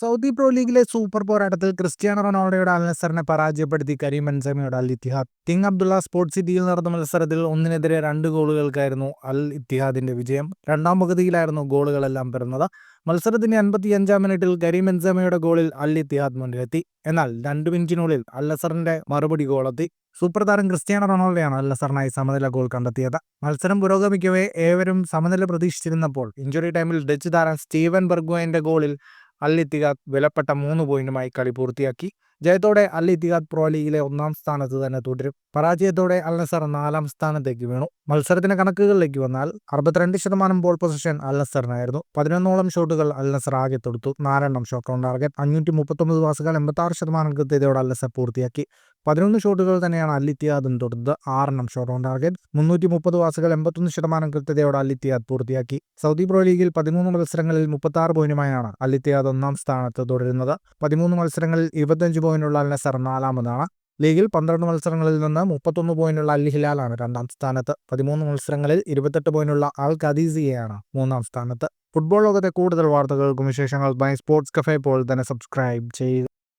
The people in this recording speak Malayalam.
സൗദി പ്രോ ലീഗിലെ സൂപ്പർ പോരാട്ടത്തിൽ ക്രിസ്ത്യാനോ റൊണാൾഡോയുടെ അൽ നസറിനെ പരാജയപ്പെടുത്തി കരീം ബെൻസെമയുടെ Al Ittihad. King Abdullah sports സിറ്റിയിൽ നടന്ന മത്സരത്തിൽ 1-നെതിരെ 2 ഗോളുകൾക്കായിരുന്നു അൽ ഇത്തിഹാദിന്റെ വിജയം. രണ്ടാം പകുതിയിലായിരുന്നു ഗോളുകളെല്ലാം പിറന്നത്. മത്സരത്തിന്റെ 55-ാം മിനിറ്റിൽ കരീം ബെൻസെമയുടെ ഗോളിൽ അൽ ഇത്തിഹാദ് മുന്നിലെത്തി. എന്നാൽ 2 മിനിറ്റിനുള്ളിൽ അൽ നസറിന്റെ മറുപടി ഗോളെത്തി. സൂപ്പർ താരം ക്രിസ്ത്യാനോ റൊണാൾഡോയാണ് അൽ നസറിനായി സമനില ഗോൾ കണ്ടെത്തിയത്. മത്സരം പുരോഗമിക്കവേ ഏവരും സമനില പ്രതീക്ഷിച്ചിരുന്നപ്പോൾ ഇഞ്ചുറി ടൈമിൽ ഡച്ച് താരം സ്റ്റീവൻ ബെർഗ്വൈന്റെ ഗോളിൽ അൽ ഇത്തിഹാദ് വിലപ്പെട്ട 3 പോയിന്റുമായി കളി പൂർത്തിയാക്കി. ജയത്തോടെ അൽ ഇത്തിഹാദ് പ്രോ ലീഗിലെ 1-ാം സ്ഥാനത്ത് തന്നെ തുടരും. പരാജയത്തോടെ അൽ നസർ 4-ാം സ്ഥാനത്തേക്ക് വീണു. മത്സരത്തിന്റെ കണക്കുകളിലേക്ക് വന്നാൽ 62% ബോൾ പൊസിഷൻ അൽ നസറിനായിരുന്നു. 11ഓളം ഷോട്ടുകൾ അൽ നസർ ആകെ തൊടുത്തു. 4 ഷോട്ട് ഓൺ ടാർഗറ്റ്. 539 പാസുകൾ 86% കൃത്യതയോടെ അൽ നസർ പൂർത്തിയാക്കി. 11 ഷോട്ടുകൾ തന്നെയാണ് അൽ ഇത്തിഹാദും തൊടുത്തത്. 6 ഷോട്ട് ഓൺ ടാർഗറ്റ്. 330 പാസുകൾ 81% കൃത്യതയോടെ അൽ ഇത്തിഹാദ് പൂർത്തിയാക്കി. സൗദി പ്രോ ലീഗിൽ 13 മത്സരങ്ങളിൽ 36 പോയിന്റുമായാണ് അൽ ഇത്തിഹാദ് 1-ാം സ്ഥാനത്ത് തുടരുന്നത്. 13 മത്സരങ്ങളിൽ 25 പോയിന്റുള്ള അൽ നസർ 4-ാമതാണ്. ലീഗിൽ 12 മത്സരങ്ങളിൽ നിന്ന് 31 പോയിന്റുള്ള അൽ ഹിലാലാണ് 2-ാം സ്ഥാനത്ത്. 13 മത്സരങ്ങളിൽ 28 പോയിന്റുള്ള അൽ ഖദീസിയയാണ് 3-ാം സ്ഥാനത്ത്. ഫുട്ബോൾ ലോകത്തെ കൂടുതൽ വാർത്തകൾക്കും വിശേഷങ്ങൾക്കുമായി സ്പോർട്സ് കഫേ ഇപ്പോൾ തന്നെ സബ്സ്ക്രൈബ് ചെയ്യുക.